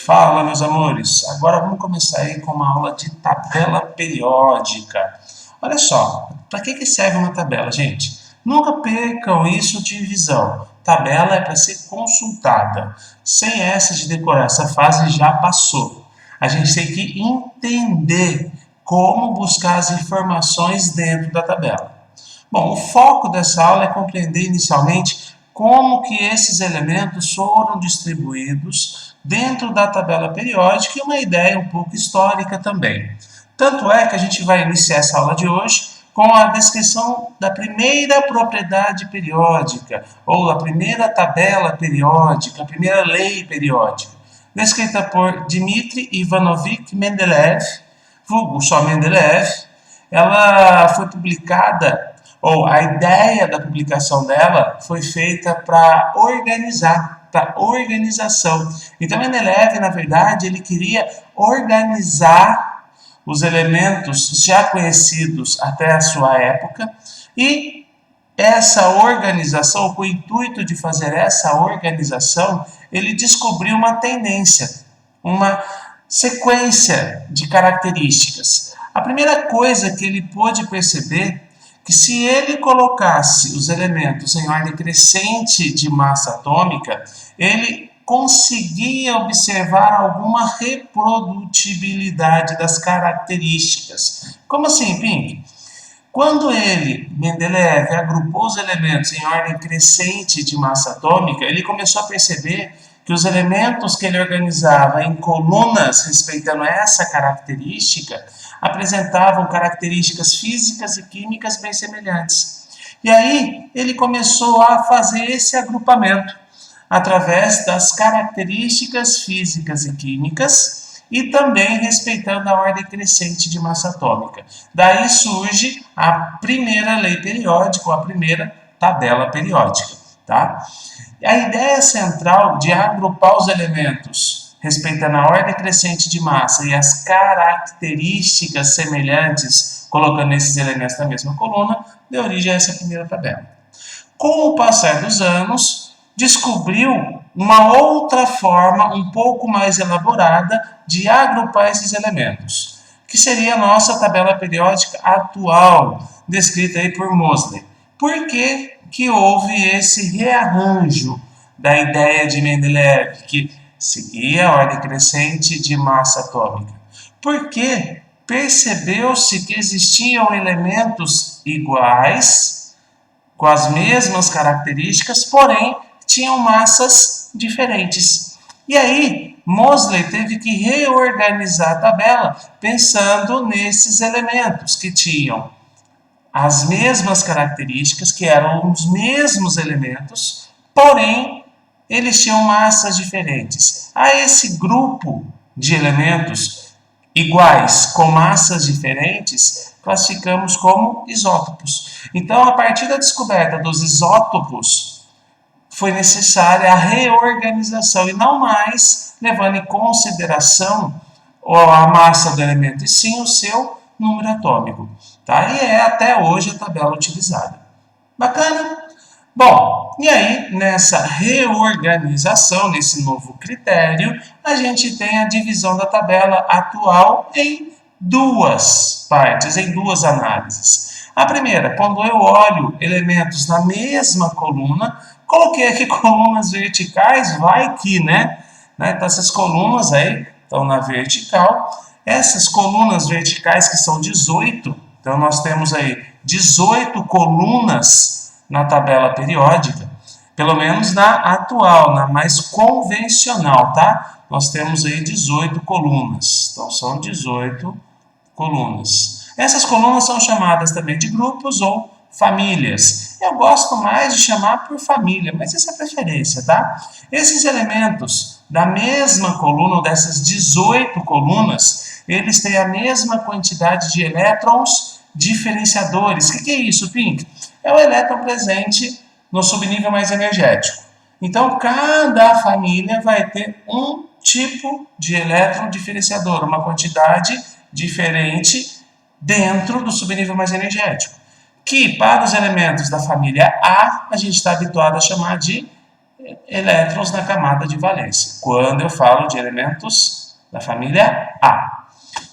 Fala, meus amores. Agora vamos começar aí com uma aula de tabela periódica. Olha só, para que serve uma tabela, gente? Nunca percam isso de visão. Tabela é para ser consultada. Sem essa de decorar, essa fase já passou. A gente tem que entender como buscar as informações dentro da tabela. Bom, o foco dessa aula é compreender inicialmente como que esses elementos foram distribuídos dentro da tabela periódica e uma ideia um pouco histórica também. Tanto é que a gente vai iniciar essa aula de hoje com a descrição da primeira propriedade periódica, ou a primeira tabela periódica, a primeira lei periódica, descrita por Dmitri Ivanovich Mendeleev, vulgo só Mendeleev. Ela foi publicada, ou a ideia da publicação dela foi feita para organizar, para organização. Então, Mendeleev, na verdade, ele queria organizar os elementos já conhecidos até a sua época e essa organização, com o intuito de fazer essa organização, ele descobriu uma tendência, uma sequência de características. A primeira coisa que ele pôde perceber que se ele colocasse os elementos em ordem crescente de massa atômica, ele conseguia observar alguma reprodutibilidade das características. Como assim, Pink? Quando ele, Mendeleev, agrupou os elementos em ordem crescente de massa atômica, ele começou a perceber que os elementos que ele organizava em colunas, respeitando essa característica, apresentavam características físicas e químicas bem semelhantes. E aí ele começou a fazer esse agrupamento através das características físicas e químicas e também respeitando a ordem crescente de massa atômica. Daí surge a primeira lei periódica, ou a primeira tabela periódica. Tá? A ideia central de agrupar os elementos respeitando a ordem crescente de massa e as características semelhantes, colocando esses elementos na mesma coluna, deu origem a essa primeira tabela. Com o passar dos anos, descobriu uma outra forma um pouco mais elaborada de agrupar esses elementos, que seria a nossa tabela periódica atual, descrita aí por Moseley. Por que houve esse rearranjo da ideia de Mendeleev, que seguia a ordem crescente de massa atômica? Porque percebeu-se que existiam elementos iguais, com as mesmas características, porém tinham massas diferentes. E aí, Moseley teve que reorganizar a tabela pensando nesses elementos que tinham as mesmas características, que eram os mesmos elementos, porém eles tinham massas diferentes. A esse grupo de elementos iguais com massas diferentes, classificamos como isótopos. Então, a partir da descoberta dos isótopos, foi necessária a reorganização e não mais levando em consideração a massa do elemento, e sim o seu número atômico. Tá? E é até hoje a tabela utilizada. Bacana? Bom, e aí nessa reorganização, nesse novo critério, a gente tem a divisão da tabela atual em duas partes, em duas análises. A primeira, quando eu olho elementos na mesma coluna, coloquei aqui colunas verticais, vai que, né? Então essas colunas aí estão na vertical. Essas colunas verticais que são 18, então nós temos aí 18 colunas na tabela periódica, pelo menos na atual, na mais convencional, tá? Nós temos aí 18 colunas, então são 18 colunas. Essas colunas são chamadas também de grupos ou famílias. Eu gosto mais de chamar por família, mas essa é a preferência, tá? Esses elementos da mesma coluna, ou dessas 18 colunas, eles têm a mesma quantidade de elétrons diferenciadores. O que é isso, Pink? É o elétron presente no subnível mais energético. Então, cada família vai ter um tipo de elétron diferenciador, uma quantidade diferente dentro do subnível mais energético, que para os elementos da família A, a gente está habituado a chamar de elétrons na camada de valência, quando eu falo de elementos da família A.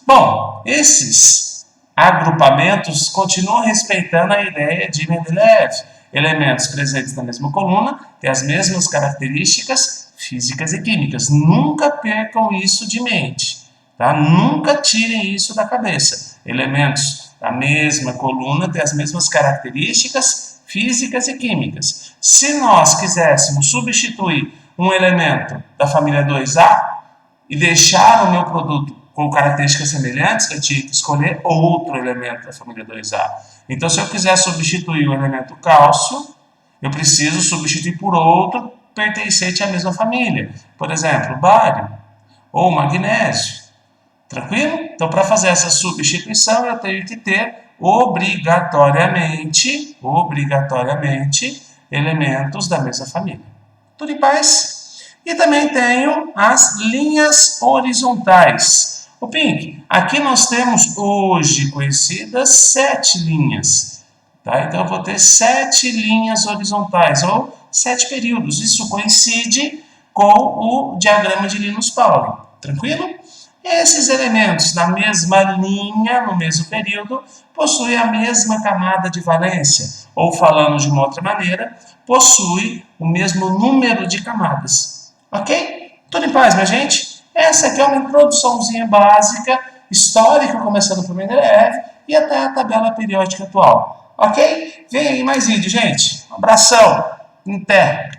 Bom, esses agrupamentos continuam respeitando a ideia de Mendeleev. Elementos presentes na mesma coluna têm as mesmas características físicas e químicas. Nunca percam isso de mente, tá? Nunca tirem isso da cabeça. Elementos da mesma coluna têm as mesmas características físicas e químicas. Se nós quiséssemos substituir um elemento da família 2A e deixar o meu produto com características semelhantes, eu tinha que escolher outro elemento da família 2A. Então, se eu quiser substituir o elemento cálcio, eu preciso substituir por outro pertencente à mesma família. Por exemplo, bário ou magnésio. Tranquilo? Então, para fazer essa substituição, eu tenho que ter obrigatoriamente elementos da mesma família. Tudo em paz? E também tenho as linhas horizontais. O Pink, aqui nós temos hoje conhecidas 7 linhas. Tá? Então eu vou ter 7 linhas horizontais, ou 7 períodos. Isso coincide com o diagrama de Linus Pauling. Tranquilo? Esses elementos na mesma linha, no mesmo período, possuem a mesma camada de valência, ou falando de uma outra maneira, possui o mesmo número de camadas. Ok? Tudo em paz, minha gente? Essa aqui é uma introduçãozinha básica, histórica, começando por Mendeleev e até a tabela periódica atual. Ok? Vem aí mais vídeo, gente. Um abração. Até!